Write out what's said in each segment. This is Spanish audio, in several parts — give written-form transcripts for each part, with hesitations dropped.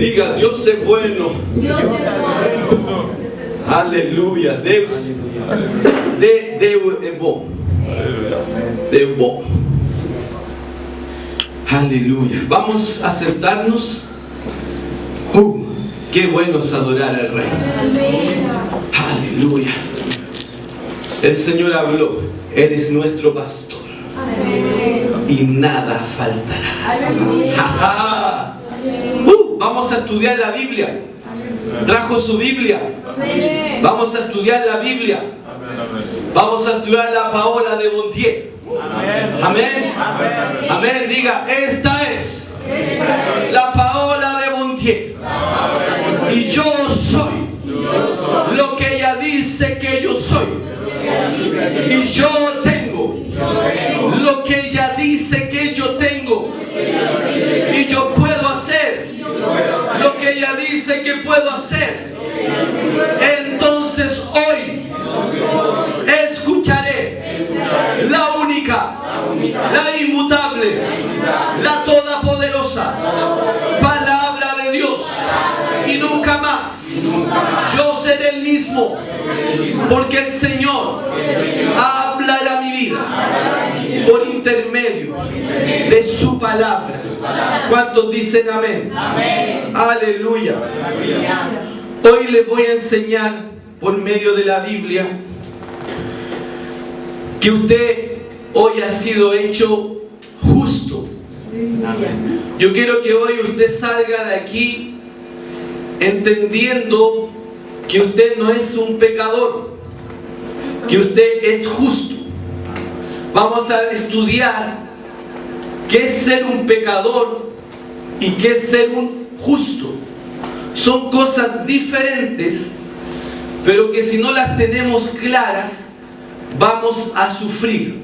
Diga, Dios es bueno. Dios es bueno. Aleluia. Deus é bom. Deus é bom. Aleluya. Vamos a sentarnos. Qué bueno es adorar al Rey. Aleluya. El Señor habló. Él es nuestro pastor. Y nada faltará. Vamos a estudiar la Biblia. ¿Trajo su Biblia? Vamos a estudiar la Biblia. Vamos a estudiar la Paola de Montier. Amén. Amén. Diga, esta es la Paola de Montier. Y yo soy lo que ella dice que yo soy. Y yo tengo lo que ella dice que yo tengo. Y yo puedo hacer lo que ella dice que puedo hacer. Entonces hoy escucharé la única, la inmutable, la todopoderosa palabra de Dios. Y nunca más yo seré el mismo, porque el Señor hablará mi vida por intermedio de su palabra. ¿Cuántos dicen amén? Aleluya. Hoy les voy a enseñar por medio de la Biblia que usted hoy ha sido hecho justo. Yo quiero que hoy usted salga de aquí entendiendo que usted no es un pecador, que usted es justo. Vamos a estudiar qué es ser un pecador y qué es ser un justo. Son cosas diferentes, pero que si no las tenemos claras, vamos a sufrir,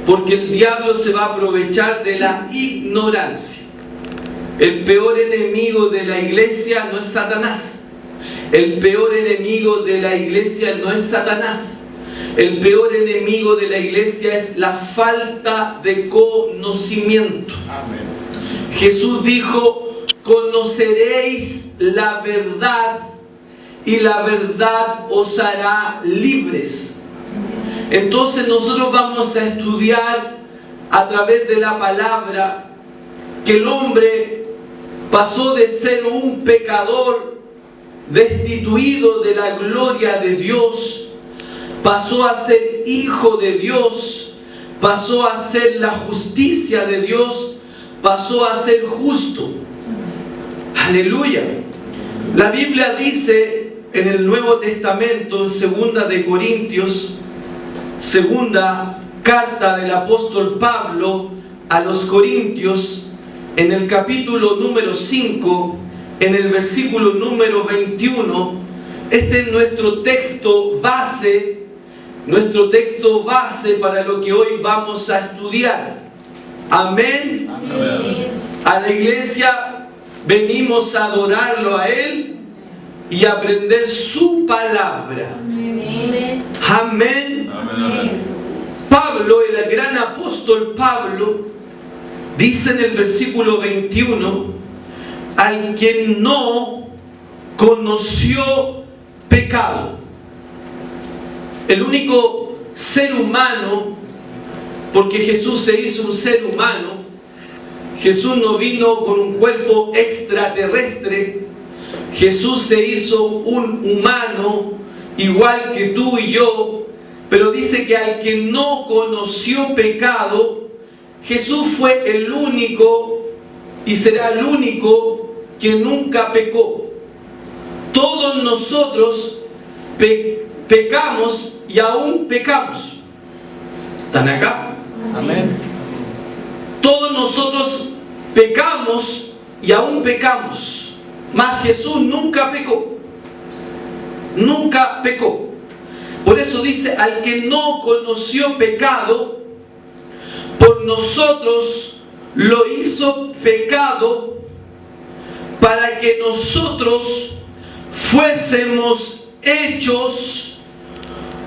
porque el diablo se va a aprovechar de la ignorancia. El peor enemigo de la iglesia no es Satanás. El peor enemigo de la iglesia no es Satanás. El peor enemigo de la iglesia es la falta de conocimiento. Amén. Jesús dijo, conoceréis la verdad y la verdad os hará libres. Entonces nosotros vamos a estudiar a través de la palabra que el hombre pasó de ser un pecador destituido de la gloria de Dios, pasó a ser hijo de Dios, pasó a ser la justicia de Dios, pasó a ser justo. Aleluya. La Biblia dice en el Nuevo Testamento, en segunda de Corintios, segunda carta del apóstol Pablo a los Corintios, en el capítulo número 5, en el versículo número 21, este es nuestro texto base para lo que hoy vamos a estudiar. Amén. Amén. A la iglesia venimos a adorarlo a Él y aprender su palabra. Amén. Amén. Amén. Pablo, el gran apóstol Pablo, dice en el versículo 21, al quien no conoció pecado. El único ser humano, porque Jesús se hizo un ser humano, Jesús no vino con un cuerpo extraterrestre, Jesús se hizo un humano igual que tú y yo, pero dice que al que no conoció pecado, Jesús fue el único y será el único que nunca pecó. Todos nosotros pecamos y aún pecamos. ¿Están acá? Amén. Todos nosotros pecamos y aún pecamos. Mas Jesús nunca pecó. Nunca pecó. Por eso dice, al que no conoció pecado, por nosotros lo hizo pecado para que nosotros fuésemos hechos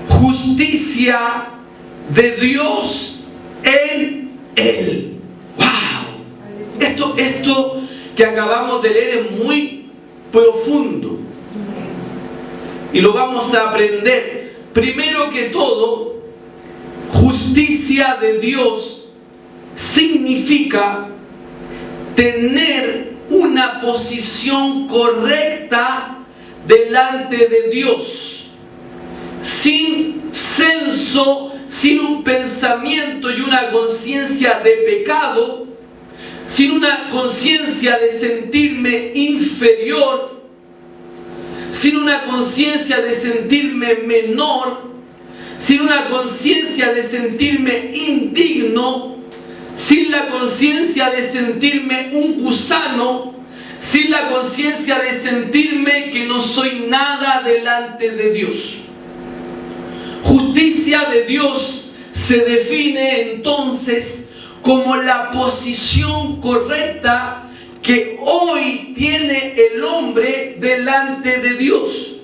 justicia de Dios en Él. ¡Wow! Esto que acabamos de leer es muy profundo y lo vamos a aprender. Primero que todo, justicia de Dios significa tener una posición correcta delante de Dios, sin censo, sin un pensamiento y una conciencia de pecado, sin una conciencia de sentirme inferior, sin una conciencia de sentirme menor, sin una conciencia de sentirme indigno, sin la conciencia de sentirme un gusano, sin la conciencia de sentirme que no soy nada delante de Dios. Justicia de Dios se define entonces como la posición correcta que hoy tiene el hombre delante de Dios,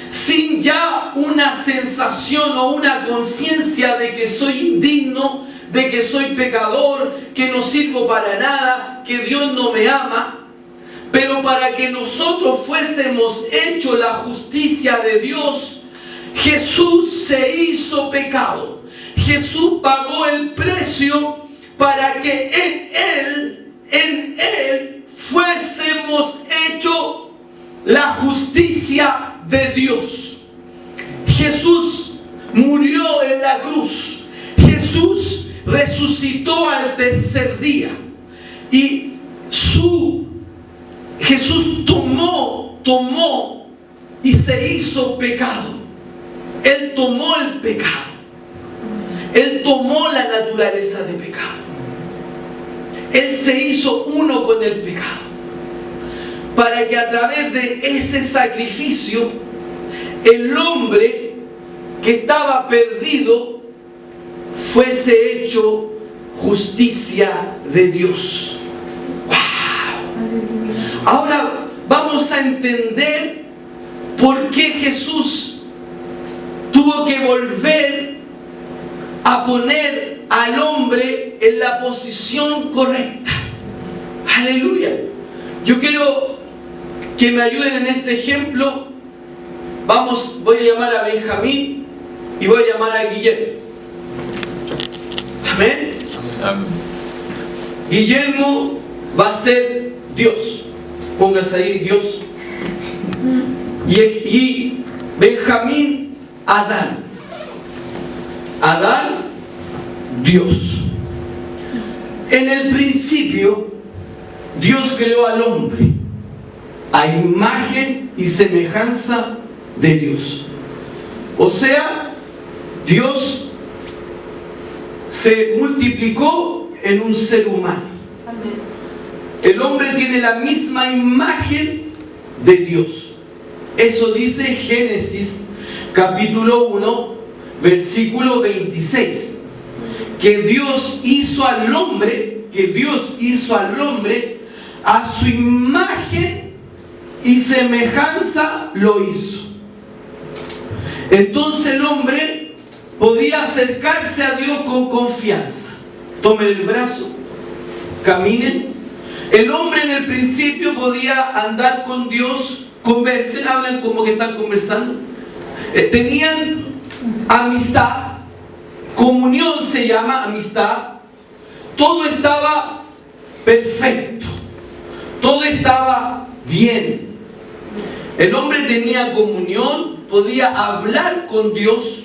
sin ya una sensación o una conciencia de que soy indigno, de que soy pecador, que no sirvo para nada, que Dios no me ama. Pero para que nosotros fuésemos hechos la justicia de Dios, Jesús se hizo pecado. Jesús pagó el precio para que en Él fuésemos hechos la justicia de Dios. Jesús murió en la cruz. Jesús resucitó al tercer día. Y Jesús tomó y se hizo pecado. Él tomó el pecado. Él tomó la naturaleza de pecado. Él se hizo uno con el pecado, para que a través de ese sacrificio el hombre que estaba perdido fuese hecho justicia de Dios. ¡Wow! Ahora vamos a entender por qué Jesús tuvo que volver a poner al hombre en la posición correcta. Aleluya. Yo quiero que me ayuden en este ejemplo. Voy a llamar a Benjamín y voy a llamar a Guillermo. Amén. Guillermo va a ser Dios. Póngase ahí Dios. Y Benjamín, Adán. Adán, Dios. En el principio, Dios creó al hombre a imagen y semejanza de Dios. O sea, Dios se multiplicó en un ser humano. El hombre tiene la misma imagen de Dios. Eso dice Génesis capítulo 1, versículo 26. Que Dios hizo al hombre a su imagen y semejanza lo hizo. Entonces el hombre podía acercarse a Dios con confianza. Tomen el brazo, caminen. El hombre en el principio podía andar con Dios, conversen, hablan como que están conversando. Tenían amistad, comunión se llama amistad. Todo estaba perfecto, todo estaba bien. El hombre tenía comunión, podía hablar con Dios,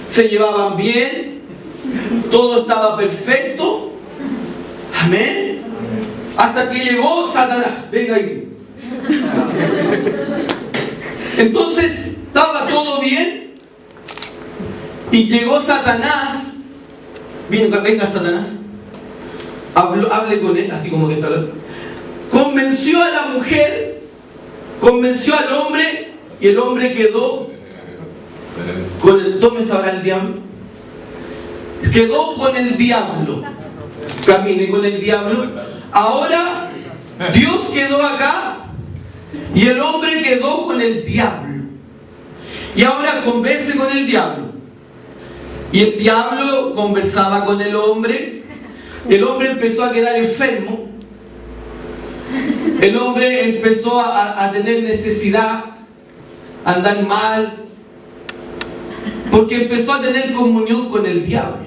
se llevaban bien, todo estaba perfecto. Amén. Hasta que llegó Satanás. Venga ahí. Entonces estaba todo bien y llegó Satanás. Venga Satanás. Hable con él, así como que está hablando. Convenció a la mujer, convenció al hombre, y el hombre quedó con el... Tómese ahora el diablo. Quedó con el diablo. Camine con el diablo. Ahora Dios quedó acá y el hombre quedó con el diablo. Y ahora converse con el diablo. Y el diablo conversaba con el hombre. El hombre empezó a quedar enfermo. El hombre empezó a tener necesidad, a andar mal, porque empezó a tener comunión con el diablo.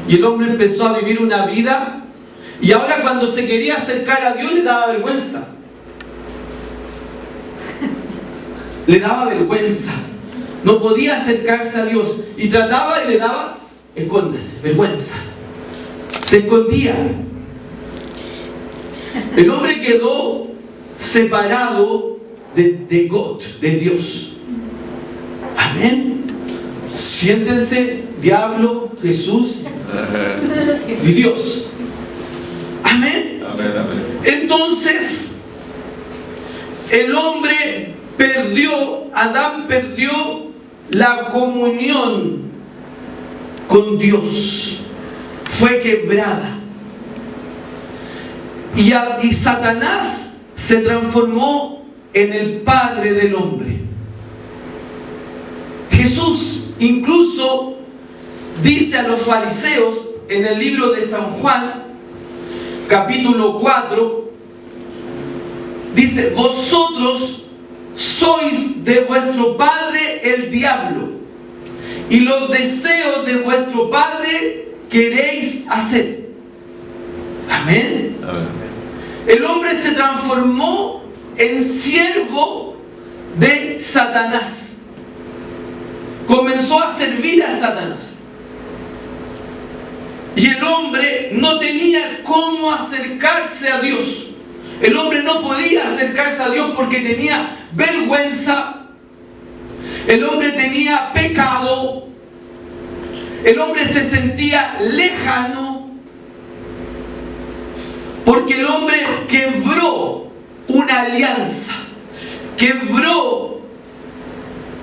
Y el hombre empezó a vivir una vida, y ahora cuando se quería acercar a Dios le daba vergüenza. Le daba vergüenza. No podía acercarse a Dios. Y trataba y le daba, escóndese, vergüenza. Se escondía. El hombre quedó separado de God, de Dios. Amén. Siéntense, diablo, Jesús y Dios. Amén. Amén, amén. Entonces, el hombre Adán perdió la comunión con Dios. Fue quebrada. Y Satanás se transformó en el padre del hombre. Jesús incluso dice a los fariseos en el libro de San Juan, capítulo 4, dice: vosotros sois de vuestro padre el diablo, y los deseos de vuestro padre queréis hacer. Amén. Amén. El hombre se transformó en siervo de Satanás. Comenzó a servir a Satanás. Y el hombre no tenía cómo acercarse a Dios. El hombre no podía acercarse a Dios porque tenía vergüenza. El hombre tenía pecado. El hombre se sentía lejano. Porque el hombre quebró una alianza. Quebró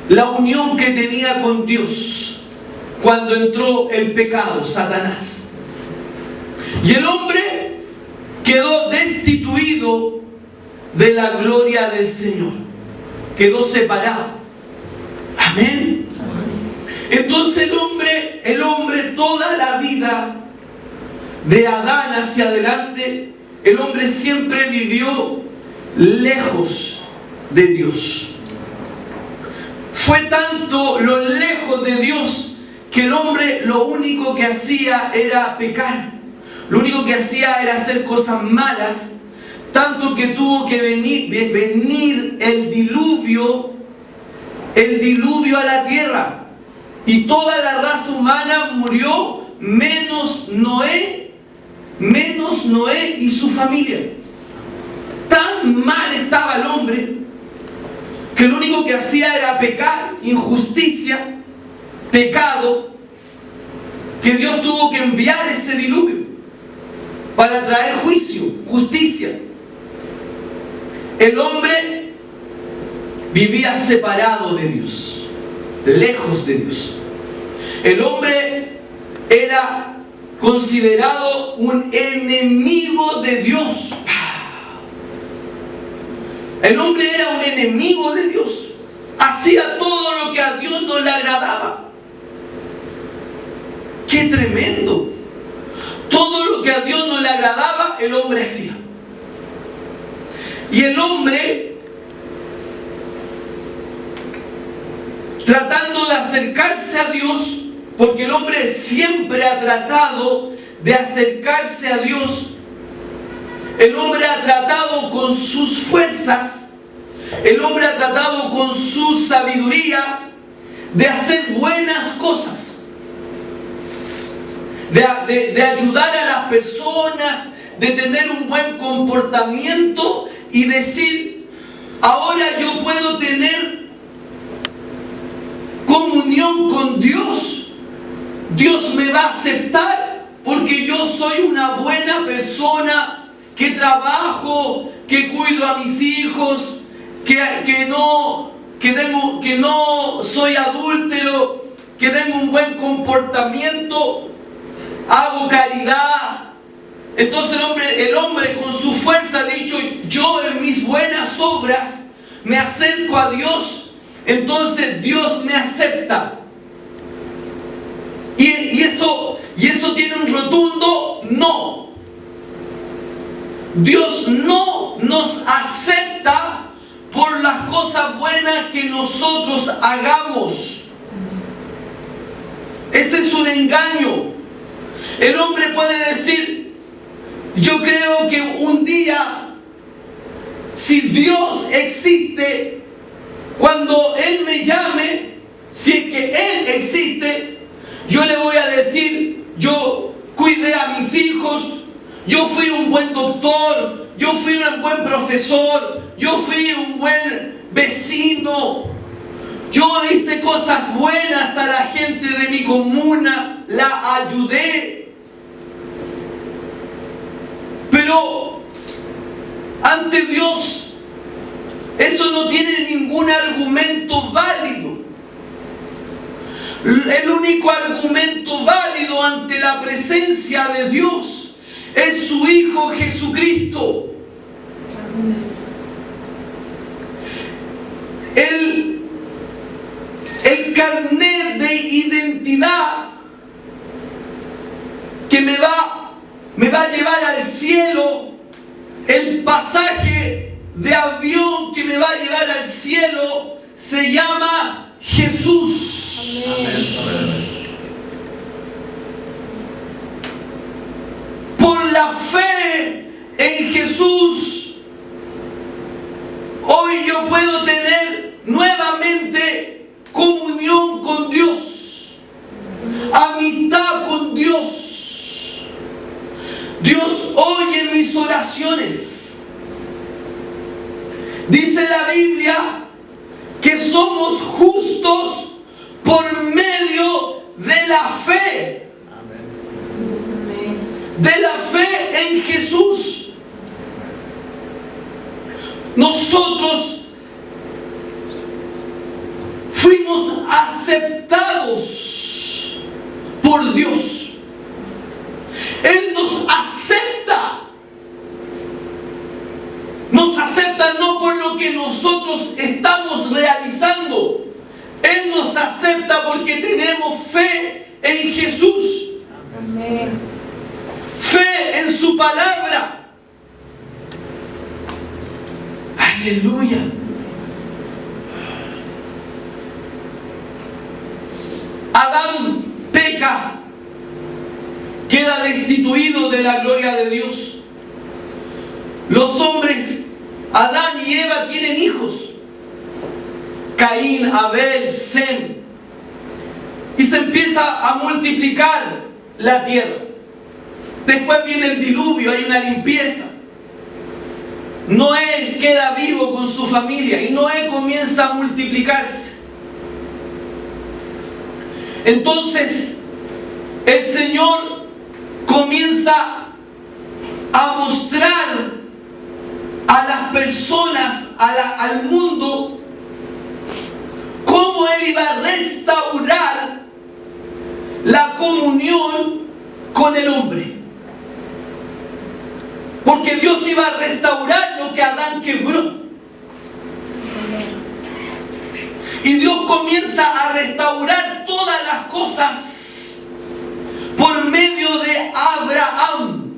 la unión que tenía con Dios cuando entró el pecado, Satanás. Y el hombre quedó destituido de la gloria del Señor. Quedó separado. Amén. Entonces el hombre toda la vida, de Adán hacia adelante, el hombre siempre vivió lejos de Dios. Fue tanto lo lejos de Dios que el hombre lo único que hacía era pecar. Lo único que hacía era hacer cosas malas, tanto que tuvo que venir el diluvio a la tierra. Y toda la raza humana murió, menos Noé y su familia. Tan mal estaba el hombre que lo único que hacía era pecar, injusticia, pecado, que Dios tuvo que enviar ese diluvio para traer juicio, justicia. El hombre vivía separado de Dios, lejos de Dios. El hombre era considerado un enemigo de Dios. El hombre era un enemigo de Dios. Hacía todo lo que a Dios no le agradaba. ¡Qué tremendo! Todo lo que a Dios no le agradaba, el hombre hacía. Y el hombre, tratando de acercarse a Dios, porque el hombre siempre ha tratado de acercarse a Dios. El hombre ha tratado con sus fuerzas, el hombre ha tratado con su sabiduría de hacer buenas cosas, de ayudar a las personas, de tener un buen comportamiento y decir: ahora yo puedo tener comunión con Dios. Dios me va a aceptar porque yo soy una buena persona, que trabajo, que cuido a mis hijos, que no soy adúltero, que tengo un buen comportamiento, hago caridad. Entonces el hombre con su fuerza ha dicho: yo en mis buenas obras me acerco a Dios, entonces Dios me acepta. Y eso tiene un rotundo no. Dios no nos acepta por las cosas buenas que nosotros hagamos. Ese es un engaño. El hombre puede decir, yo creo que un día, si Dios existe, cuando Él me llame, si es que Él existe, yo le voy a decir, yo cuidé a mis hijos, yo fui un buen doctor, yo fui un buen profesor, yo fui un buen vecino, yo hice cosas buenas a la gente de mi comuna, la ayudé. Pero ante Dios, eso no tiene ningún argumento válido. El único argumento válido ante la presencia de Dios es su Hijo Jesucristo. El carnet de identidad que me va a llevar al cielo, el pasaje de avión que me va a llevar al cielo, se llama Jesús. Amén. Por la fe en Jesús, hoy yo puedo tener nuevamente comunión con Dios, amistad con Dios. Dios oye mis oraciones. Dice la Biblia que somos justos por medio de la fe. De la fe en Jesús. Nosotros fuimos aceptados por Dios. Él nos acepta. Nos acepta no por lo que nosotros estamos realizando. Él nos acepta porque tenemos fe en Jesús. Amén. Fe en su palabra. Aleluya. Adán peca, queda destituido de la gloria de Dios. Los hombres, Adán y Eva, tienen hijos. Caín, Abel, Sem. Y se empieza a multiplicar la tierra. Después viene el diluvio, hay una limpieza. Noé queda vivo con su familia y Noé comienza a multiplicarse. Entonces, el Señor comienza a mostrar a las personas, al mundo, cómo Él iba a restaurar la comunión con el hombre. Porque Dios iba a restaurar lo que Adán quebró. Y Dios comienza a restaurar todas las cosas por medio de Abraham.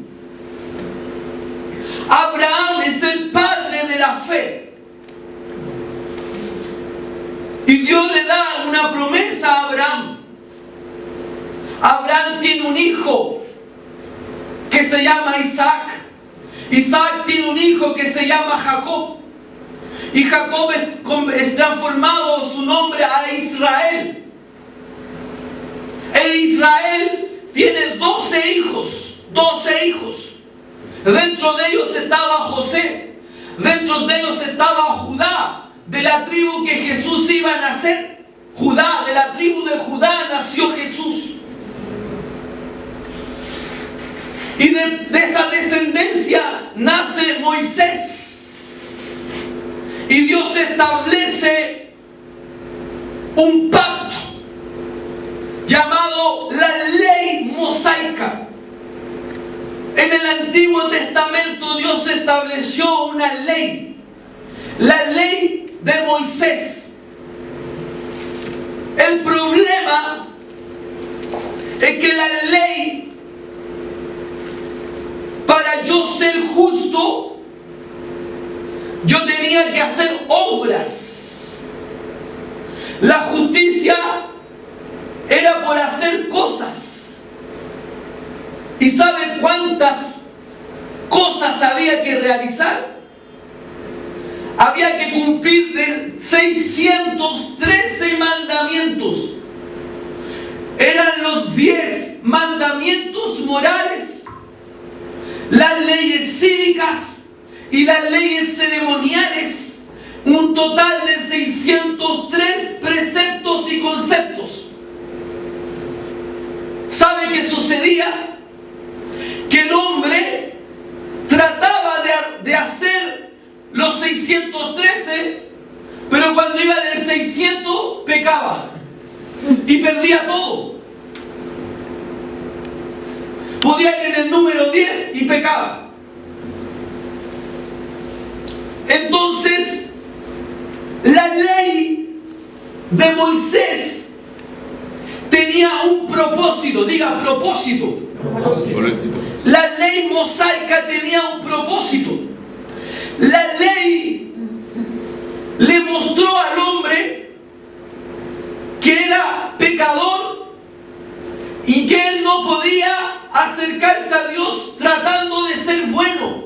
Abraham es el padre de la fe. Y Dios le da una promesa a Abraham. Abraham tiene un hijo que se llama Isaac. Isaac tiene un hijo que se llama Jacob. Y Jacob es transformado su nombre a Israel. E Israel tiene 12 hijos. 12 hijos. Dentro de ellos estaba José. Dentro de ellos estaba Judá, de la tribu que Jesús iba a nacer. Judá, de la tribu de Judá nació Jesús. Y de esa descendencia nace Moisés. Y Dios establece un pacto llamado la ley mosaica. En el Antiguo Testamento Dios estableció una ley, la ley de Moisés. El problema es que la ley, para yo ser justo, tenía que hacer obras. La justicia era por hacer cosas. ¿Y sabe cuántas cosas había que realizar? Había que cumplir de 613 mandamientos. Eran los 10 mandamientos morales, las leyes cívicas y las leyes ceremoniales, un total de 603 preceptos y conceptos. ¿Sabe qué sucedía? Que el hombre trataba de hacer los 613, pero cuando iba del 600 pecaba y perdía todo. Podía ir en el número 10 y pecaba. Entonces, la ley de Moisés tenía un propósito. Diga propósito. La ley mosaica tenía un propósito. La ley le mostró al hombre que era pecador y que él no podía acercarse a Dios tratando de ser bueno,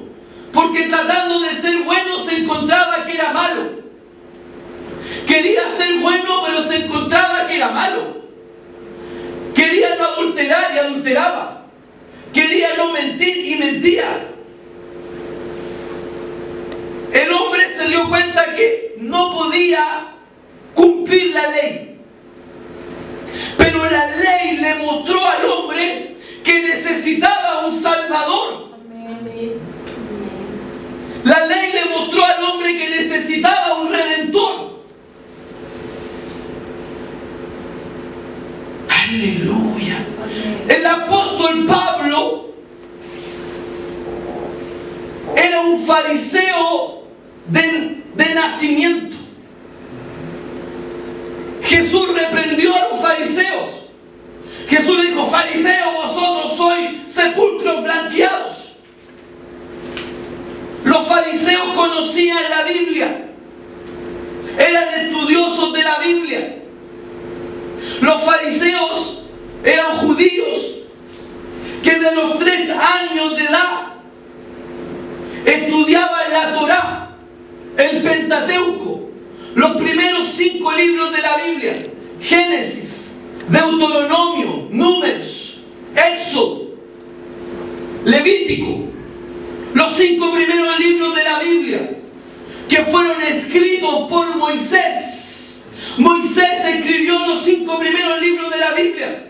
porque tratando de ser bueno se encontraba que era malo. Quería ser bueno, pero se encontraba que era malo. Quería no adulterar y adulteraba. Quería no mentir y mentía. El hombre se dio cuenta que no podía cumplir la ley. Pero la ley le mostró al hombre que necesitaba un Salvador. La ley le mostró al hombre que necesitaba un Redentor. Aleluya. El apóstol Pablo era un fariseo de nacimiento. Jesús reprendió a los fariseos. Jesús le dijo: fariseos, vosotros sois sepulcros blanqueados. Los fariseos conocían la Biblia, eran estudiosos de la Biblia. Los fariseos eran judíos que de los 3 años de edad estudiaban la Torá, el Pentateuco, los primeros 5 libros de la Biblia: Génesis, Deuteronomio, Números, Éxodo, Levítico. Los 5 primeros libros de la Biblia que fueron escritos por Moisés. Moisés escribió los 5 primeros libros de la Biblia.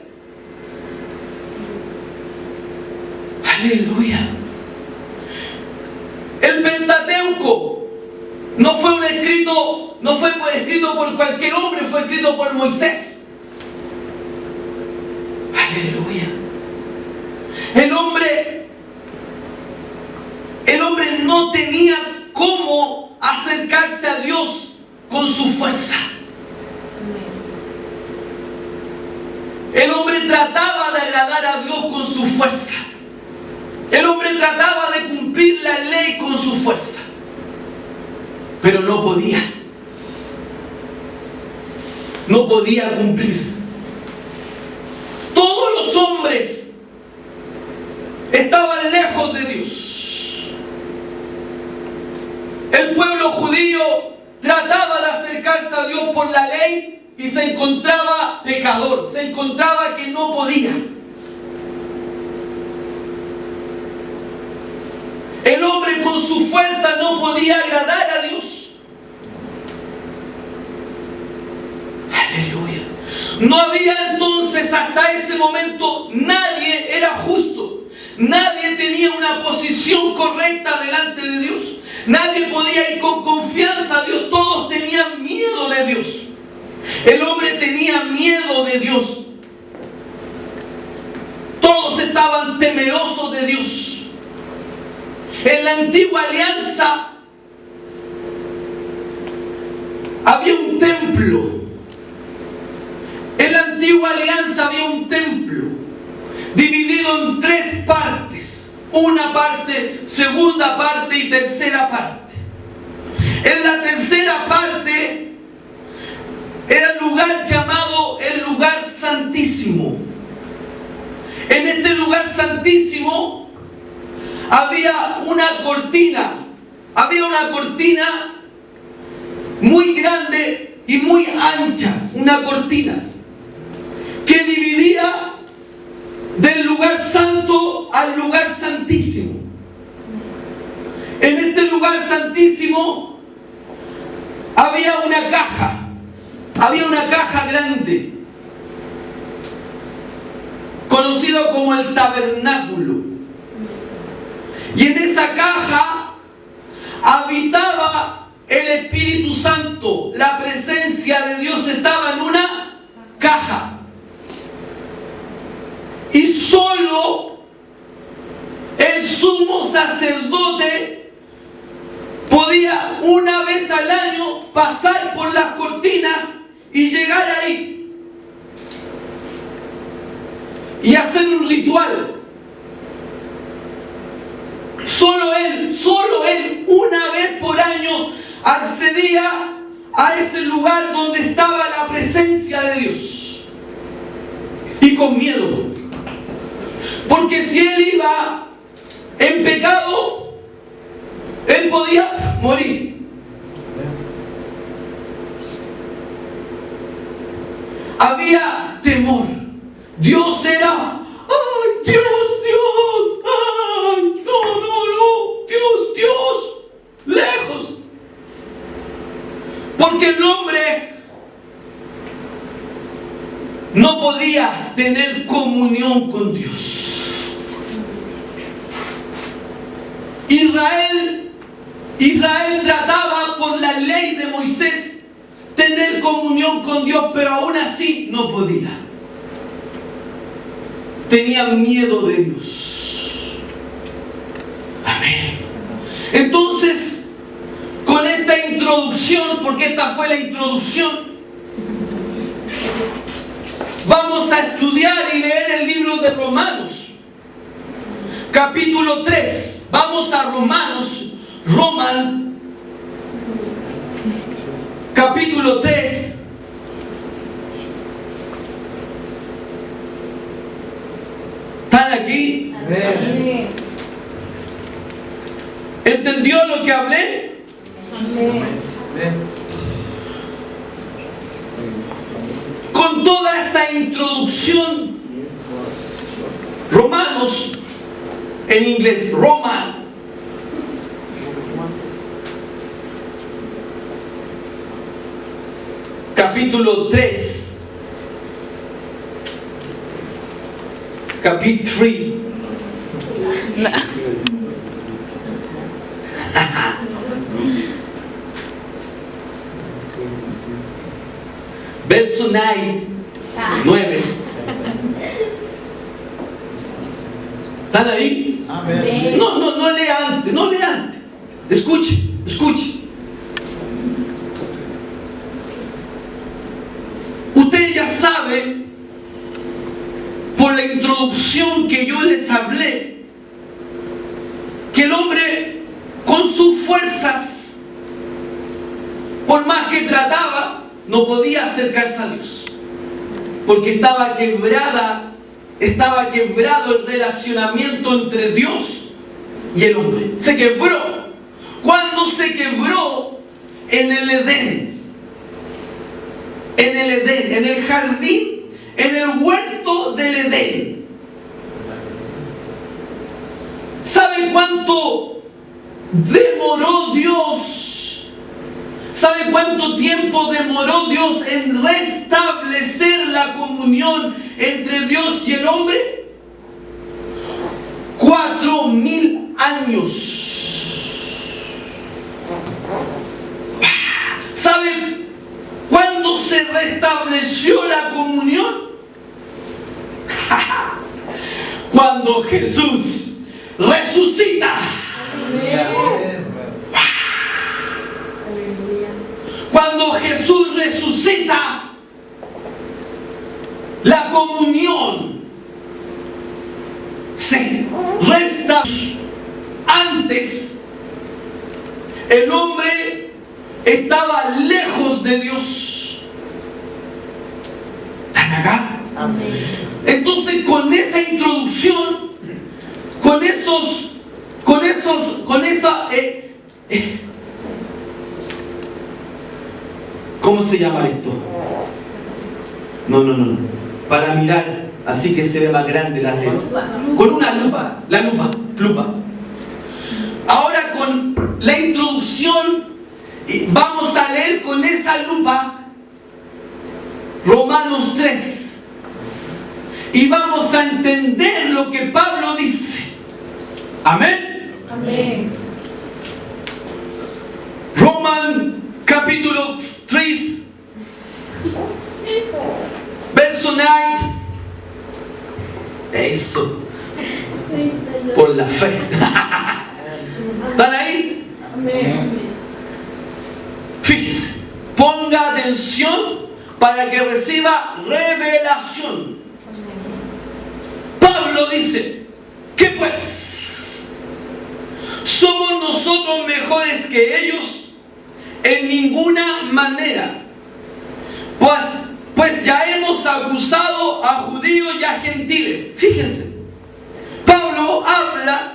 Aleluya. El Pentateuco no fue escrito por cualquier hombre, fue escrito por Moisés. Aleluya. El hombre no tenía cómo acercarse a Dios con su fuerza. El hombre trataba de agradar a Dios con su fuerza. El hombre trataba de cumplir la ley con su fuerza, pero no podía. No podía cumplir. Todos los hombres estaban lejos de Dios. El pueblo judío trataba de acercarse a Dios por la ley y se encontraba pecador, se encontraba que no podía. El hombre con su fuerza no podía agradar a Dios. Aleluya. No había entonces hasta ese momento, nadie era justo. Nadie tenía una posición correcta delante de Dios. Nadie podía ir con confianza a Dios. Todos tenían miedo de Dios. El hombre tenía miedo de Dios. Todos estaban temerosos de Dios. En la antigua alianza había un templo. En la antigua alianza había un templo dividido en 3 partes. Una parte, segunda parte y tercera parte. En la tercera parte era el lugar llamado el lugar santísimo. En este lugar santísimo había una cortina muy grande y muy ancha, una cortina que dividía del lugar santo al lugar santísimo. En este lugar santísimo había una caja grande, conocido como el tabernáculo. Y en esa caja habitaba el Espíritu Santo. La presencia de Dios estaba en una caja. Y solo el sumo sacerdote podía una vez al año pasar por las cortinas y llegar ahí y hacer un ritual. Solo él, una vez por año, accedía a ese lugar donde estaba la presencia de Dios. Y con miedo. Porque si él iba en pecado, él podía morir. Había temor. Dios era, ¡ay, Dios! ¡Ay, no! Dios, lejos. Porque el hombre no podía tener comunión con Dios. Israel trataba por la ley de Moisés tener comunión con Dios, pero aún así no podía. Tenía miedo de Dios. Amén. Entonces, con esta introducción, porque esta fue la introducción, vamos a estudiar y leer el libro de Romanos, capítulo 3. Vamos a Romanos, capítulo 3. ¿Están aquí? Amén. ¿Entendió lo que hablé? Amén. Con toda esta introducción, Romanos, en inglés, Roma, capítulo 3, capítulo 3. Verso 9. ¿Están ahí? Amén. No lea antes, Escuche. Usted ya sabe, por la introducción que yo les hablé, que el hombre con sus fuerzas, por más que trataba, no podía acercarse a Dios, porque estaba quebrado el relacionamiento entre Dios y el hombre. Se quebró. ¿Cuándo se quebró? En el Edén. En el jardín, en el huerto del Edén. ¿Saben cuánto demoró Dios? ¿Sabe cuánto tiempo demoró Dios en restablecer la comunión entre Dios y el hombre? 4.000 años. ¿Sabe cuándo se restableció la comunión? Cuando Jesús resucita. Cuando Jesús resucita, la comunión se resta. Antes, el hombre estaba lejos de Dios. ¿Están acá? Entonces, con esa introducción, con esa ¿cómo se llama esto? No. Para mirar, así que se ve más grande la luz. Con una lupa, la lupa. Ahora con la introducción, vamos a leer con esa lupa Romanos 3. Y vamos a entender lo que Pablo dice. Amén. Amén. Romanos capítulo 3, verso 9. Eso. Por la fe. ¿Están ahí? Amén. Fíjese. Ponga atención para que reciba revelación. Pablo dice: ¿qué pues? ¿Somos nosotros mejores que ellos? En ninguna manera. Pues ya hemos acusado a judíos y a gentiles. Fíjense, Pablo habla: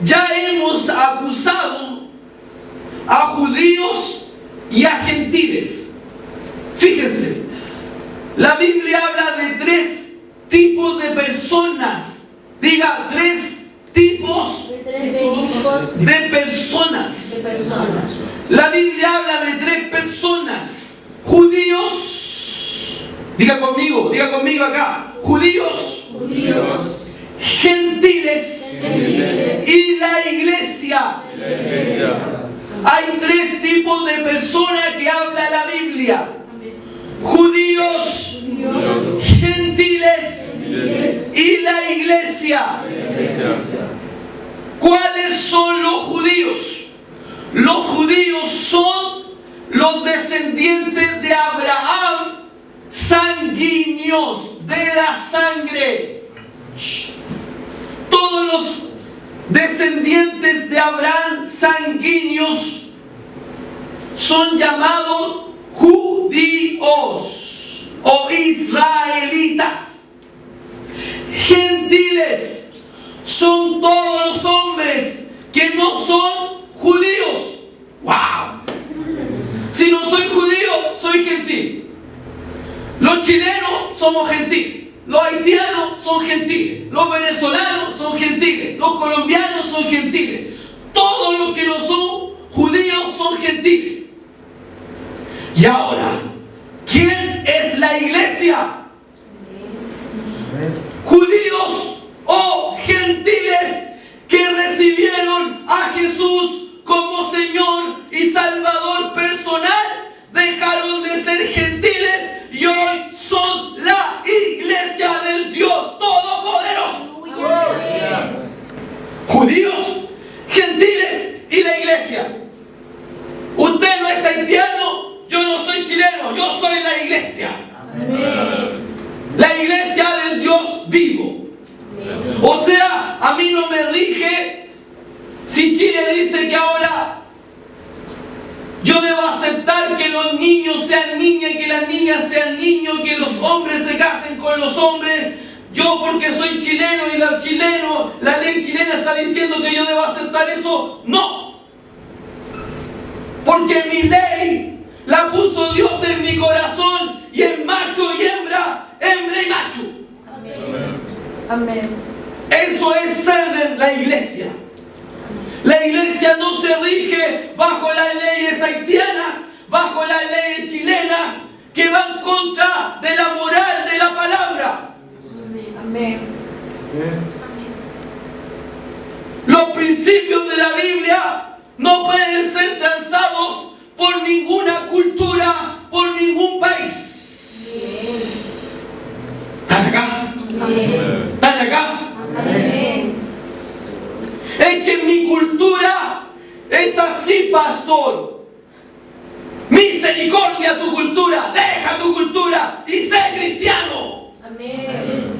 ya hemos acusado a judíos y a gentiles. Fíjense, la Biblia habla de 3 tipos de personas. Diga, 3 tipos de personas. La Biblia habla de 3 personas: judíos, diga conmigo acá, judíos, gentiles y la iglesia. Hay 3 tipos de personas que habla la Biblia: judíos, gentiles y la iglesia. ¿Cuáles son los judíos? Los judíos son los descendientes de Abraham, sanguíneos, de la sangre. Todos los descendientes de Abraham, sanguíneos, son llamados judíos o israelitas. Gentiles son todos los hombres que no son judíos. ¡Wow! Si no soy judío, soy gentil. Los chilenos somos gentiles. Los haitianos son gentiles. Los venezolanos son gentiles. Los colombianos son gentiles. Todos los que no son judíos son gentiles. Y ahora, ¿quién es la iglesia? Judíos o gentiles que recibieron a Jesús como Señor y Salvador personal, dejaron de ser gentiles y hoy son la iglesia del Dios Todopoderoso. Judíos, gentiles y la iglesia. Usted no es haitiano, yo no soy chileno, yo soy la iglesia. La iglesia del Dios vivo. O sea, a mí no me rige si Chile dice que ahora yo debo aceptar que los niños sean niñas, que las niñas sean niños, que los hombres se casen con los hombres. Yo, porque soy chileno y la ley chilena está diciendo que yo debo aceptar eso. No. Porque mi ley la puso Dios en mi corazón, y es macho y hembra, hembra y macho. Amén. Eso es ser de la iglesia. La iglesia no se rige bajo las leyes haitianas, bajo las leyes chilenas, que van contra de la moral de la palabra. Amén. Los principios de la Biblia no pueden ser transados por ninguna cultura, por ningún país. ¿Están acá? ¿Están acá? Amén. Es que mi cultura es así, pastor. Misericordia a tu cultura, deja tu cultura y sé cristiano. Amén.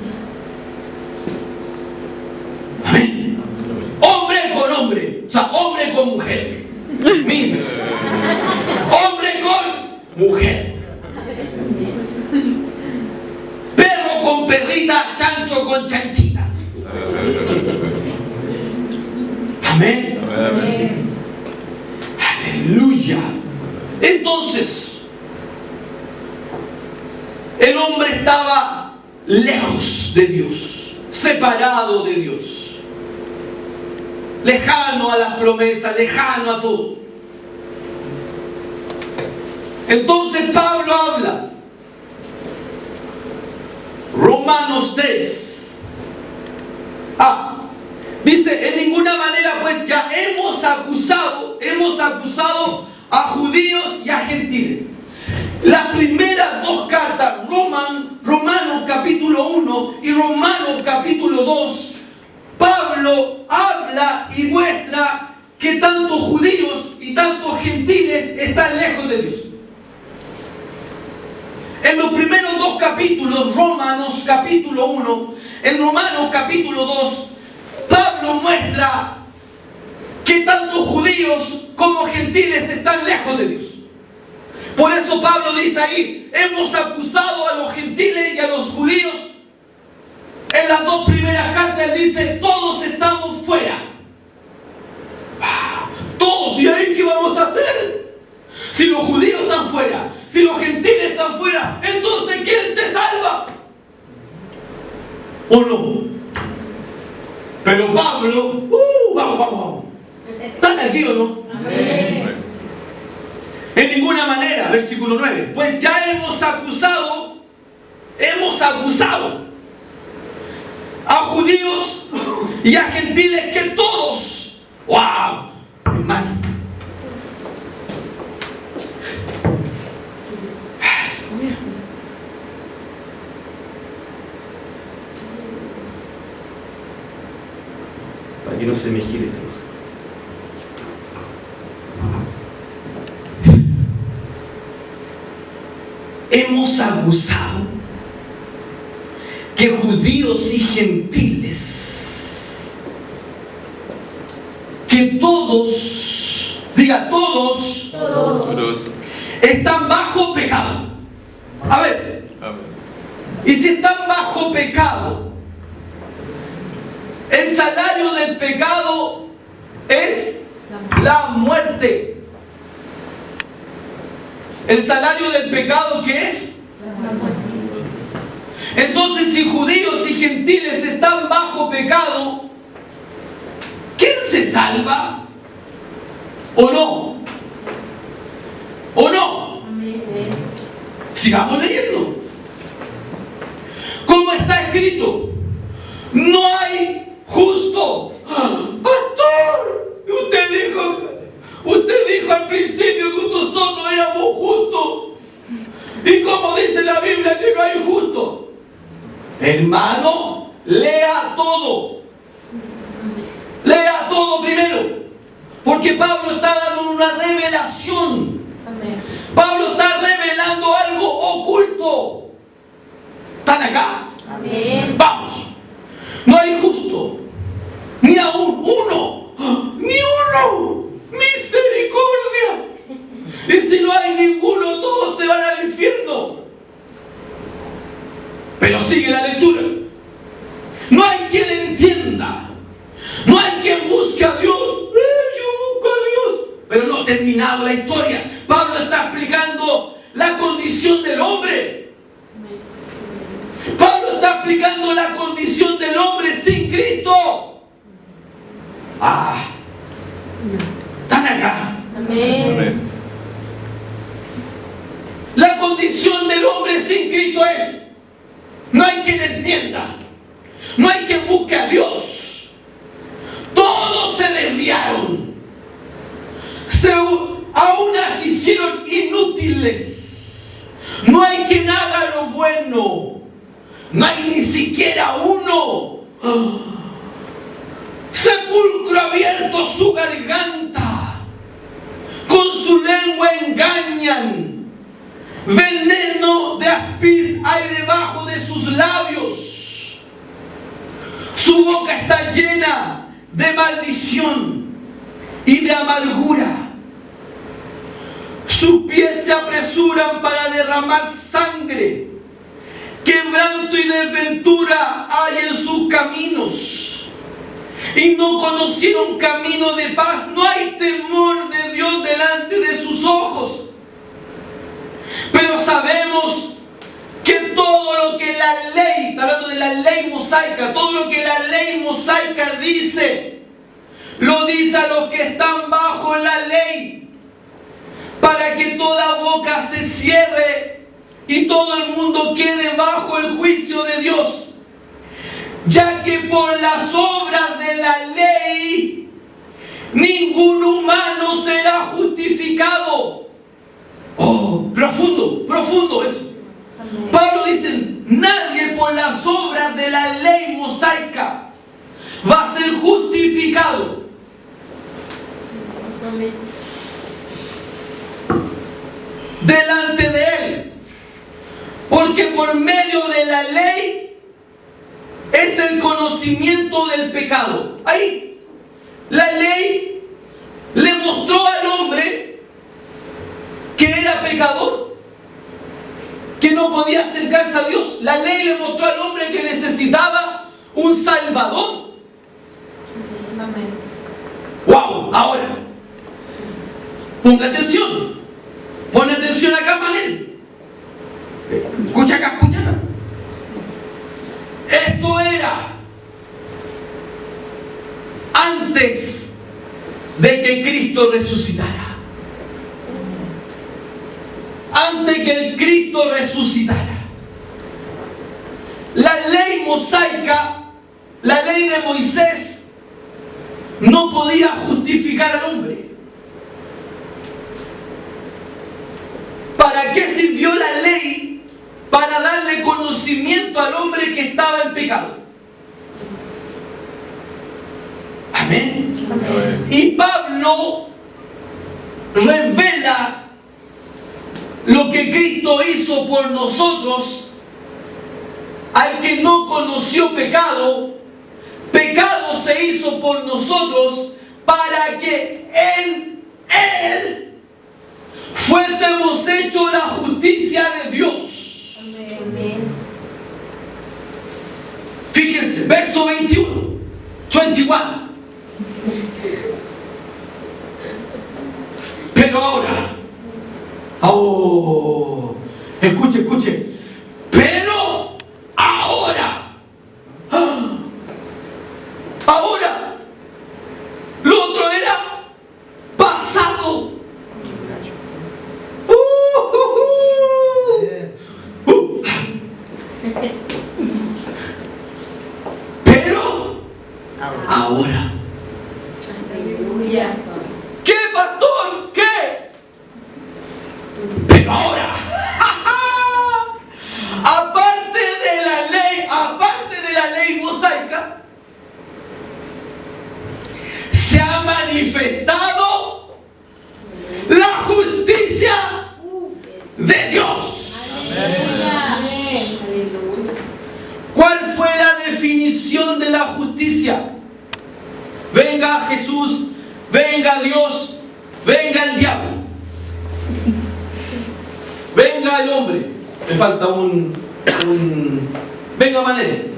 Amén. Hombre con hombre, o sea, hombre con mujer. Mismos. abuelita chancho con chanchita. Amén. Amén. Aleluya. Entonces, el hombre estaba lejos de Dios, separado de Dios, lejano a las promesas, lejano a todo. Entonces Pablo habla, Romanos 3. Dice, en ninguna manera pues ya hemos acusado a judíos y a gentiles. Las primeras dos cartas, Romanos capítulo 1 y Romanos capítulo 2, Pablo habla y muestra que tanto judíos y tantos gentiles están lejos de Dios. En los primeros dos capítulos, Romanos capítulo 1, en Romanos capítulo 2, Pablo muestra que tanto judíos como gentiles están lejos de Dios. Por eso Pablo dice ahí, hemos acusado a los gentiles y a los judíos. En las dos primeras cartas él dice, todos estamos fuera. Todos, ¿y ahí qué vamos a hacer? Si los judíos están fuera, si los gentiles están fuera, entonces ¿quién se salva? ¿O no? Pero Pablo, vamos. ¿Están aquí o no? Amén. En ninguna manera, versículo 9. Pues ya hemos acusado a judíos y a gentiles que todos, ¡wow! Hermano. Aleluya. Para que no se me gire esto. Hemos acusado que judíos y gentiles, que todos, diga todos, están bajo pecado. A ver, y si están bajo pecado, el salario del pecado es la muerte. ¿El salario del pecado qué es? Entonces, si judíos y gentiles están bajo pecado, ¿quién se salva? ¿O no? ¿O no? Sigamos leyendo. Como está escrito, no hay justo. ¡Pastor! Usted dijo al principio que nosotros éramos justos. ¿Y cómo dice la Biblia que no hay justo? Hermano, lea todo. Lea todo primero. Porque Pablo está dando una revelación. Pablo está revelando algo oculto. ¿Están acá? Amén. Vamos. No hay justo. Ni aún uno. Ni uno. Misericordia. Y si no hay ninguno, todos se van al infierno. Pero sigue la lectura. No hay quien entienda. No hay quien busque a Dios. Yo busco a Dios. Pero no ha terminado la historia. Pablo está explicando la condición del hombre. Pablo está explicando la condición del hombre sin Cristo. Están acá. Amén. La condición del hombre sin Cristo es: no hay quien entienda, no hay quien busque a Dios. Todos se desviaron, aún se hicieron inútiles. No hay quien haga lo bueno, no hay ni siquiera uno. Sepulcro abierto su garganta, con su lengua engañan, veneno de aspiz hay debajo de sus labios, su boca está llena de maldición y de amargura, sus pies se apresuran para derramar sangre, quebranto y desventura hay en sus caminos, y no conocieron camino de paz. No hay temor de Dios delante de sus ojos. Pero sabemos que todo lo que la ley, está hablando de la ley mosaica, todo lo que la ley mosaica dice, lo dice a los que están bajo la ley, para que toda boca se cierre y todo el mundo quede bajo el juicio de Dios. Ya que por las obras de la ley ningún humano será justificado. Oh, profundo, profundo eso. Pablo dice, nadie por las obras de la ley mosaica va a ser justificado. Delante de Él. Porque por medio de la ley es el conocimiento del pecado. Ahí, la ley le mostró al hombre que era pecador, que no podía acercarse a Dios. La ley le mostró al hombre que necesitaba un Salvador. ¡Wow! Ahora, ponga atención. Pon atención acá, Manel. Escucha acá, escucha acá. Esto era antes de que Cristo resucitara. Antes que el Cristo resucitara. La ley mosaica, la ley de Moisés, no podía justificar al hombre. ¿Para qué sirvió la ley? Para darle conocimiento al hombre que estaba en pecado. Amén. Amén. Y Pablo revela lo que Cristo hizo por nosotros. Al que no conoció pecado, pecado se hizo por nosotros para que en Él fuésemos hechos la justicia de Dios. Amén. Fíjense, verso 21. Pero ahora, oh, escuche, escuche. Pero ahora, ahora, lo otro era pasado. Pero ahora. Aleluya. ¿Qué, pastor? ¿Qué? Pero ahora. Aparte de la ley mosaica, se ha manifestado la justicia de Dios. Amén. Aleluya. ¿Cuál fue la definición de la justicia? Venga Jesús, venga Dios, venga el diablo, venga el hombre. Me falta venga Manel.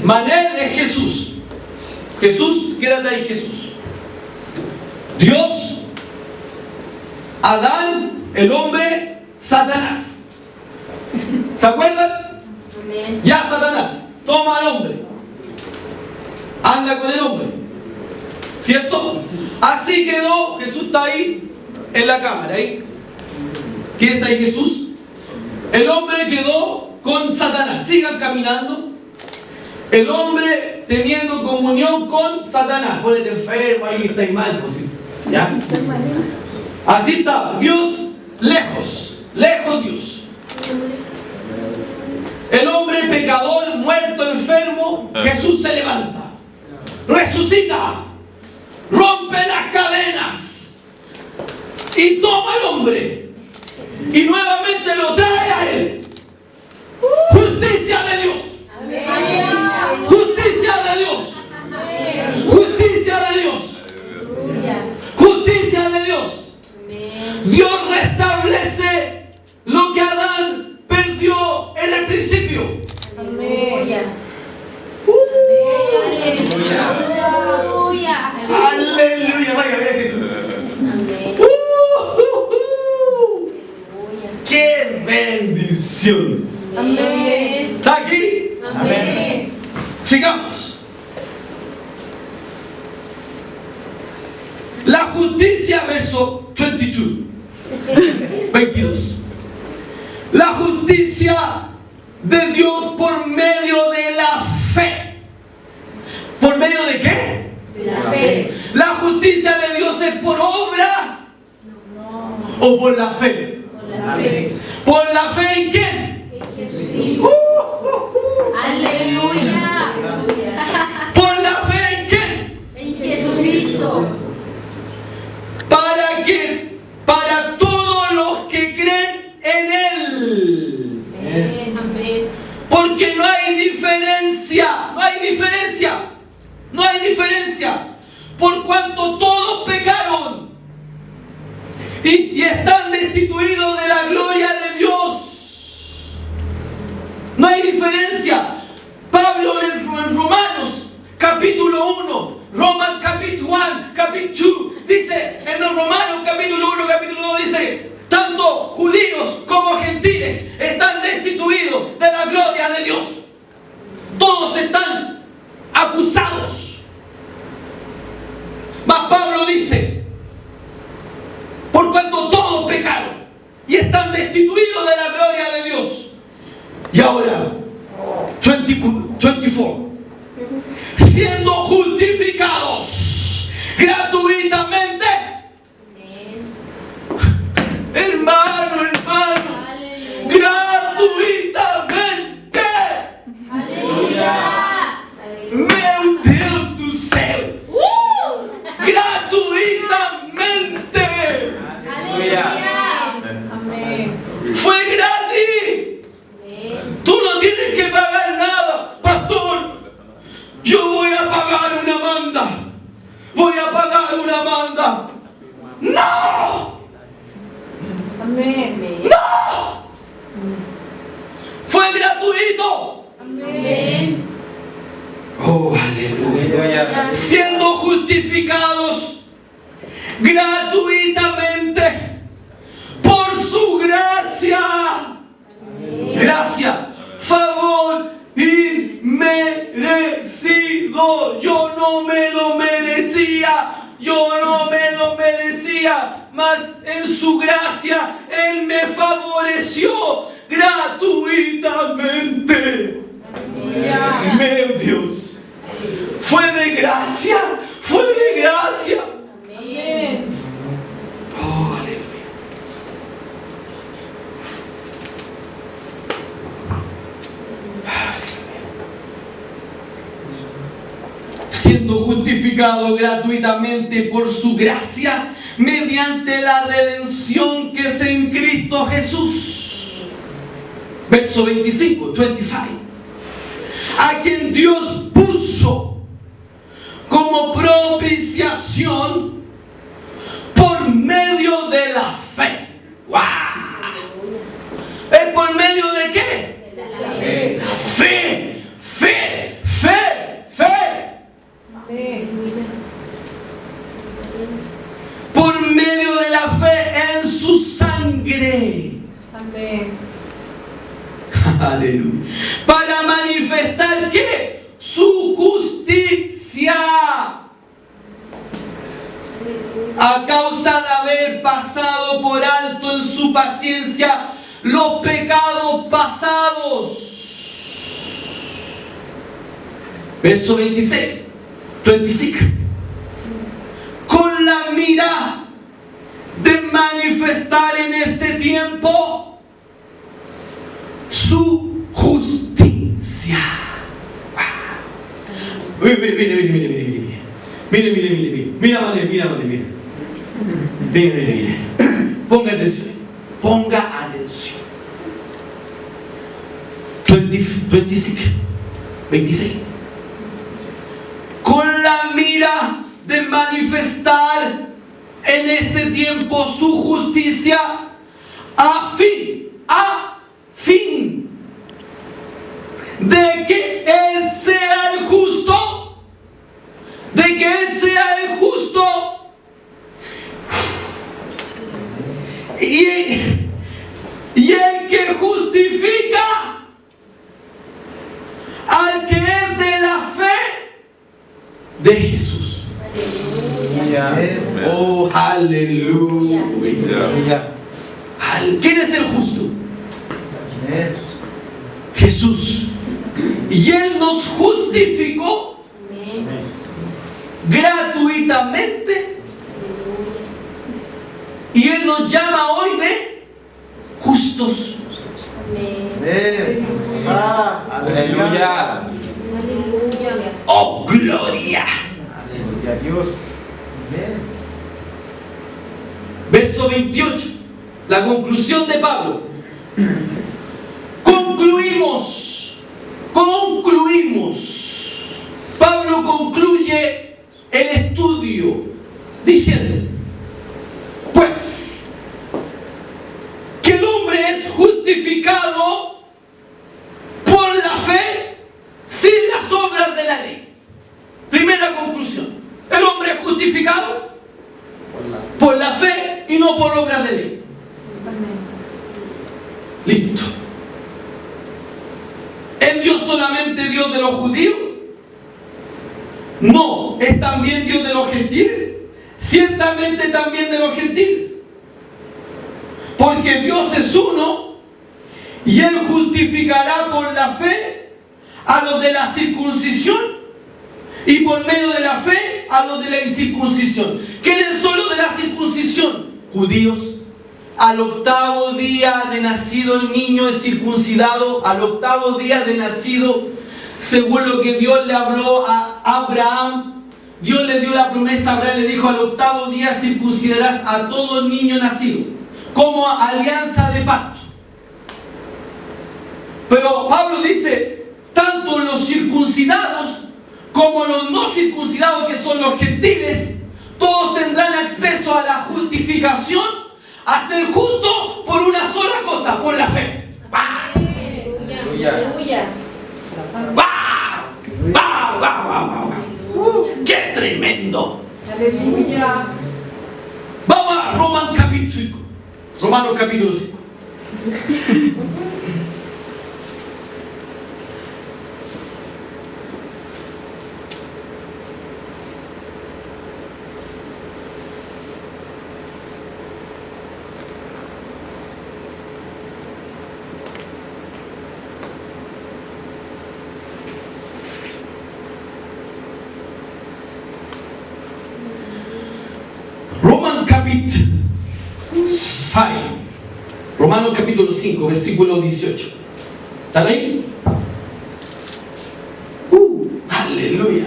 Manel es Jesús. Jesús, quédate ahí, Jesús. Dios, Adán, el hombre, Satanás. ¿Se acuerdan? Amén. Ya Satanás toma al hombre, anda con el hombre, ¿cierto? Así quedó. Jesús está ahí en la cámara, ahí. ¿Qué es ahí Jesús? El hombre quedó con Satanás. Sigan caminando. El hombre teniendo comunión con Satanás. Ponete enfermo, ahí estáis mal, pues sí. ¿Ya? Así estaba. Dios lejos, lejos Dios. El hombre pecador, muerto, enfermo, Jesús se levanta, resucita, rompe las cadenas y toma al hombre y nuevamente lo trae a él. Justicia de Dios. Amén. Justicia de Dios. Amén. Justicia de Dios. Aleluya. Justicia de Dios. Amén. Dios restablece lo que Adán perdió redención. Amén. ¿Está aquí? Amén. Sigamos. La justicia, verso 22. La justicia de Dios por medio de la fe. ¿Por medio de qué? De la fe. La justicia de Dios es por obras No. o por la fe. Por la fe. ¿Por la fe en quién? En Jesucristo. Aleluya. ¿Por la fe en quién? En Jesucristo. Para todos los que creen en Él. Amén. Porque no hay diferencia. No hay diferencia. Por cuanto todos pecaron y están destituidos de la gloria de Dios. No hay diferencia. Pablo en Romanos capítulo 1, Romans capítulo 1, capítulo 2, dice, en los Romanos capítulo 1, capítulo 2 dice, tanto judíos como gentiles están destituidos de la gloria de Dios. Todos están acusados. Mas Pablo dice, por cuanto todos pecaron y están destituidos de la gloria de Dios. Y ahora, 24. Siendo justificados gratuitamente. Hermano, Aleluya. gratuitamente. Aleluya. Meu Deus do céu. Gratuitamente. Aleluya. Amén. Fue gratis. Tú no tienes que pagar nada, pastor. Yo voy a pagar una manda. ¡No! Amén. ¡No! Fue gratuito. Amén. Oh, aleluya. Siendo justificados gratuitamente por su gracia. Gracia, favor inmerecido. Yo no me lo merecía, mas en su gracia Él me favoreció gratuitamente. Aleluya. Meu Dios, fue de gracia. Amén. Oh, aleluya. Siendo justificado gratuitamente por su gracia mediante la redención que es en Cristo Jesús. Verso 25. A quien Dios puso como propiciación por medio de la fe. ¡Wow! ¿Es por medio de qué? De la fe. La fe. Por medio de la fe en su sangre. Amén. Aleluya. Para manifestar ¿qué? Su justicia. A causa de haber pasado por alto en su paciencia los pecados pasados. Verso 25. Con la mira de manifestar en este tiempo su justicia. Wow. Mire. Mire. Ponga atención. 26. Con la mira de manifestar en este tiempo su justicia a fin de que Él sea el justo, y el que justifica de Jesús. Oh, aleluya. ¿Quién es el justo? Jesús. Y Él nos justificó gratuitamente. Y Él nos llama hoy de justos. Aleluya. Oh, gloria. Aleluya, Dios. Verso 28. La conclusión de Pablo. Concluimos. Pablo concluye el estudio diciendo, pues, que el hombre es justificado por la fe sin las obras de la ley. Primera conclusión. El hombre es justificado por la fe y no por obras de ley. Listo. ¿Es Dios solamente Dios de los judíos? No. ¿Es también Dios de los gentiles? Ciertamente también de los gentiles. Porque Dios es uno y Él justificará por la fe a los de la circuncisión y por medio de la fe a los de la incircuncisión. ¿Quiénes son los de la circuncisión? Judíos. Al octavo día de nacido el niño es circuncidado. Al octavo día de nacido, según lo que Dios le habló a Abraham, Dios le dio la promesa a Abraham, le dijo: al octavo día circuncidarás a todo niño nacido, como alianza de pacto. Pero Pablo dice, tanto los circuncidados como los no circuncidados, que son los gentiles, todos tendrán acceso a la justificación, a ser justos por una sola cosa, por la fe. Aleluya. ¡Qué tremendo! Aleluya. Vamos a Romanos capítulo 5. Romanos capítulo 5. Romanos capítulo 5, versículo 18. ¿Están ahí? Aleluya.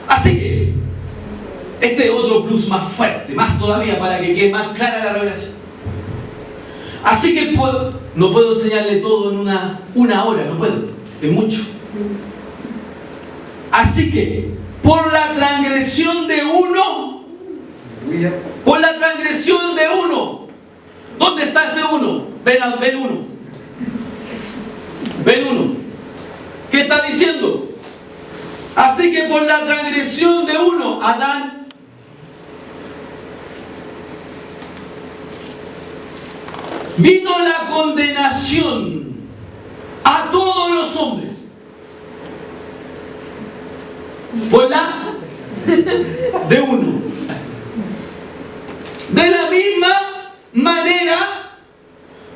Así que este es otro plus más fuerte, más todavía, para que quede más clara la revelación. Así que no puedo enseñarle todo en una hora, no puedo, es mucho. Así que por la transgresión de uno, ¿dónde está ese uno? Ven uno. Ven uno. ¿Qué está diciendo? Así que por la transgresión de uno, Adán, vino la condenación a todos los hombres. Por la de uno. De la misma manera,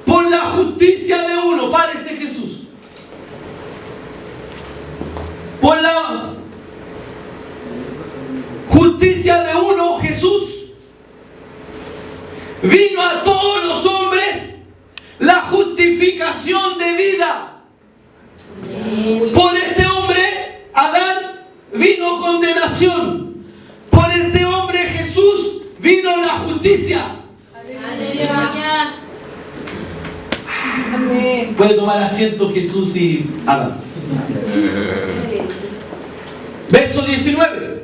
por la justicia de uno, parece Jesús. Por la justicia de uno, Jesús, vino a todos los hombres la justificación de vida. Por este hombre, Adán, vino condenación. Por este hombre, Jesús, vino la justicia. Aleluya. Amén. Puede tomar asiento Jesús y Adán. Verso 19.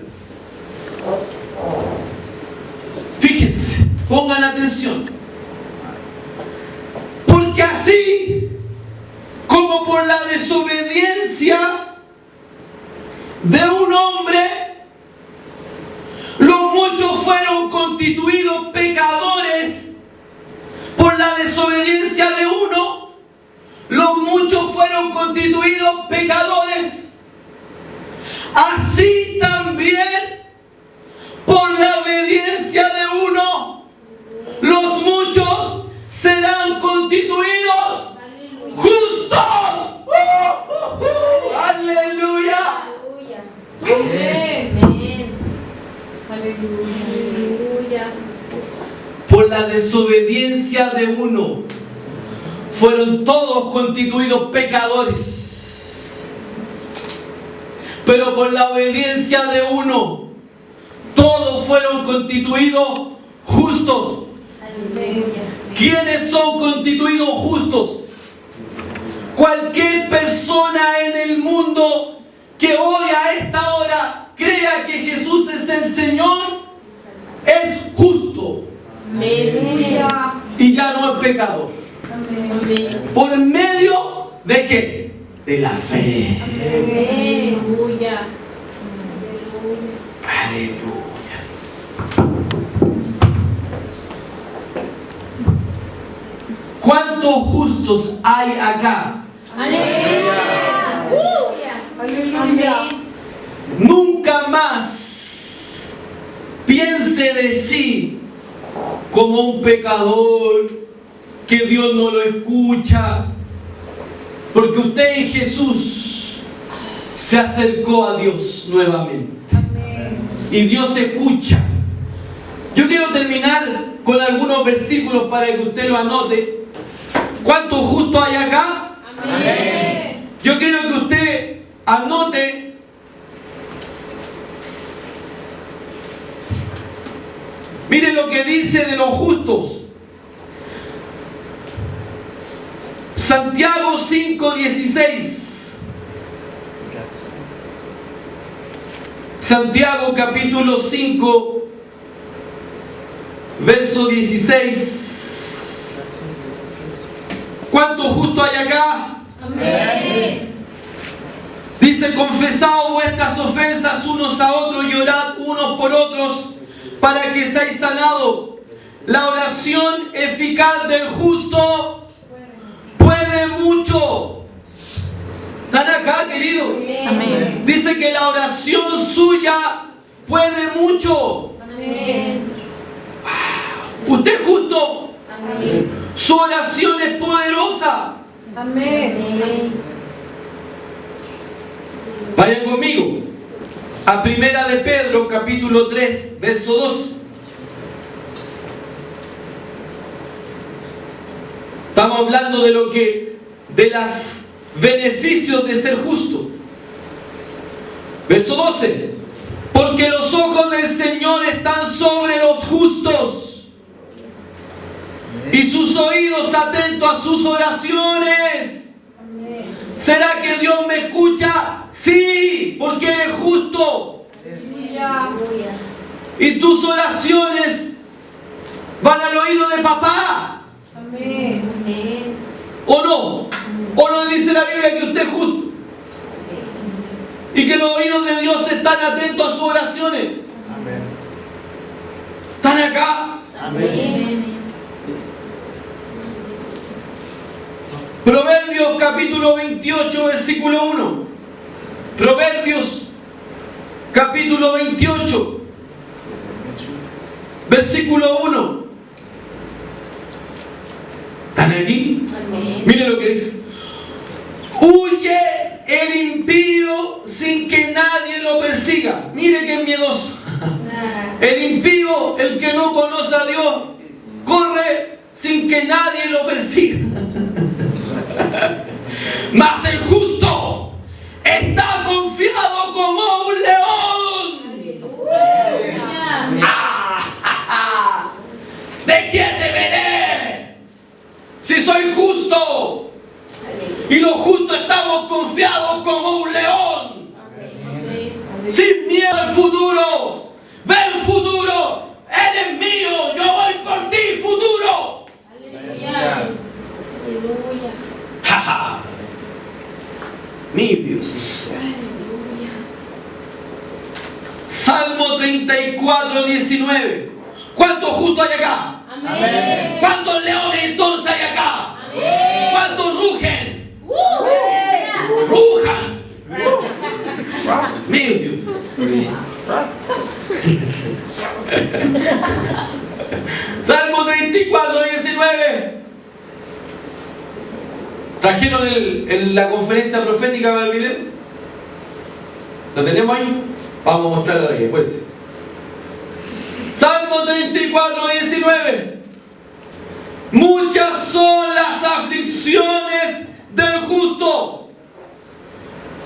Fíjense, pongan atención. Porque así como por la desobediencia de un hombre, los muchos fueron constituidos pecadores. Por la desobediencia de uno, los muchos fueron constituidos pecadores. Así también Amén. Aleluya. Por la desobediencia de uno, fueron todos constituidos pecadores. Pero por la obediencia de uno, todos fueron constituidos justos. Aleluya. ¿Quiénes son constituidos justos? Cualquier persona en el mundo que hoy a esta hora crea que Jesús es el Señor, es justo. Aleluya. Y ya no es pecador. Amén. ¿Por medio de qué? De la fe. Aleluya. Aleluya. ¿Cuántos justos hay acá? Aleluya. Aleluya. Nunca más piense de sí como un pecador, que Dios no lo escucha, porque usted en Jesús se acercó a Dios nuevamente. Y Dios escucha. Yo quiero terminar con algunos versículos para que usted lo anote. ¿Cuántos justos hay acá? Amén. Yo quiero que usted anote mire lo que dice de los justos. Santiago 5:16. Santiago capítulo 5, verso 16. ¿Cuántos justos hay acá? Amén. Dice: confesaos vuestras ofensas unos a otros y orad unos por otros para que seáis sanados. La oración eficaz del justo puede mucho. ¿Están acá, querido? Amén. Dice que la oración suya puede mucho. Amén. Usted es justo. Amén. Su oración es poderosa. Amén. Vayan conmigo a Primera de Pedro, capítulo 3, verso 2. Estamos hablando de de los beneficios de ser justo. Verso 12. Porque los ojos del Señor están sobre los justos y sus oídos atentos a sus oraciones. ¿Será que Dios me escucha? Sí, porque Él es justo. Y tus oraciones van al oído de papá. Amén. ¿O no? ¿O no dice la Biblia que usted es justo? Y que los oídos de Dios están atentos a sus oraciones. Amén. ¿Están acá? Amén. Proverbios capítulo 28, versículo 1. Proverbios capítulo 28, versículo 1. ¿Están aquí? Amén. Miren lo que dice. Huye el impío sin que nadie lo persiga. Mire que miedoso. El impío, el que no conoce a Dios, corre sin que nadie lo persiga. Mas el justo está confiado como un león. Aleluya. ¿De quién temeré? Si soy justo. Y los justos estamos confiados como un león. Sin miedo al futuro. Ve el futuro. Eres mío. Yo voy por ti, futuro. Aleluya. Aleluya. Jaja. Mi Dios. Salmo 34, 19. ¿Cuántos justos hay acá? Amén. ¿Cuántos leones entonces hay acá? Amén. ¿Cuántos rugen? Aleluya. ¡Rujan! Mi Dios. Salmo 34, 19. ¿Trajeron la conferencia profética para el video? ¿Lo tenemos ahí? Vamos a mostrarla de aquí, pues. Salmo 34, 19. Muchas son las aflicciones del justo,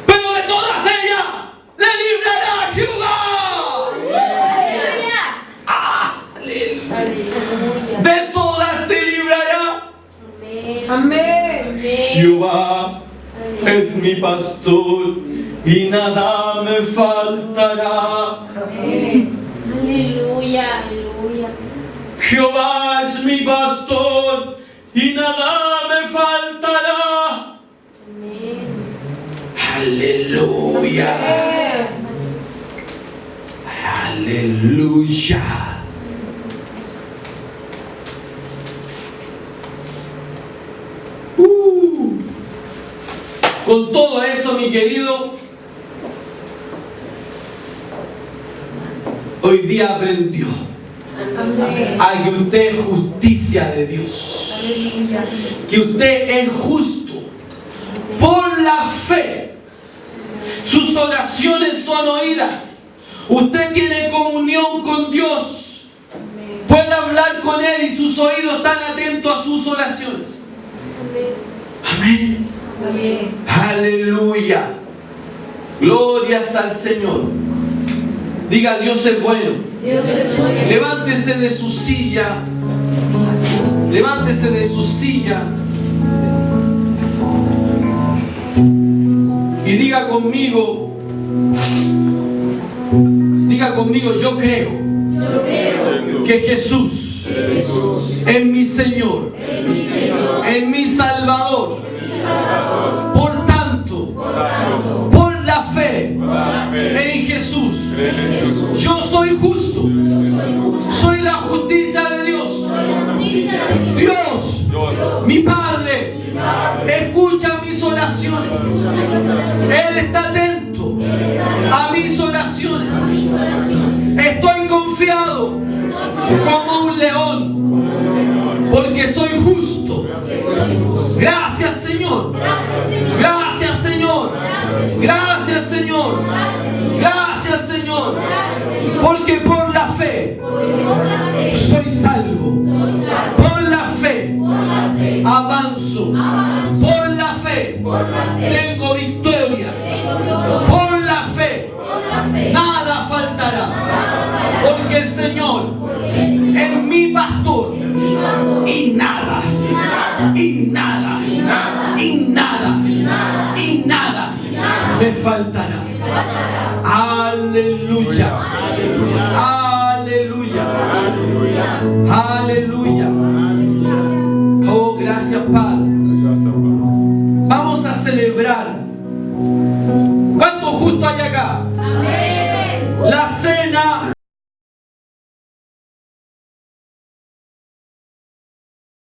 pero de todas ellas le librará Jehová. Aleluya. De todas te librará. Amén. Jehová es mi pastor y nada me faltará. Aleluya. Aleluya. Jehová es mi pastor y nada me faltará. Amén. Aleluya. Aleluya. Con todo eso, mi querido, hoy día aprendió Amén. a que usted es justicia de Dios, que usted es justo por la fe. Sus oraciones son oídas. Usted tiene comunión con Dios. Puede hablar con Él y sus oídos están atentos a sus oraciones. Amén. Amén. Aleluya. Glorias al Señor. Diga, Dios es bueno. Dios es bueno. Levántese de su silla. Levántese de su silla. Y diga conmigo, yo creo Yo creo que Jesús que Jesús es mi Señor, es mi Señor, es mi Salvador. mi Salvador. Por tanto, Por tanto, por la fe la fe en Jesús, en Jesús. yo soy justo. Soy la justicia de Dios. soy la justicia de Dios. Dios, mi Padre, escucha mis oraciones. Él está atento a mis oraciones. Estoy confiado como un león, porque soy justo. Gracias, Señor. Gracias, Señor. Gracias, Señor. Gracias, Señor. Porque por la fe soy salvo. Por la fe avanzo. Por la fe tengo victorias. Por la fe nada faltará. Porque el Señor es mi pastor. Y nada, y nada, y nada, y nada me faltará. Aleluya. Aleluya. Aleluya. Oh, gracias, Padre. Vamos a celebrar. ¿Cuántos justos hay acá? Amén. La cena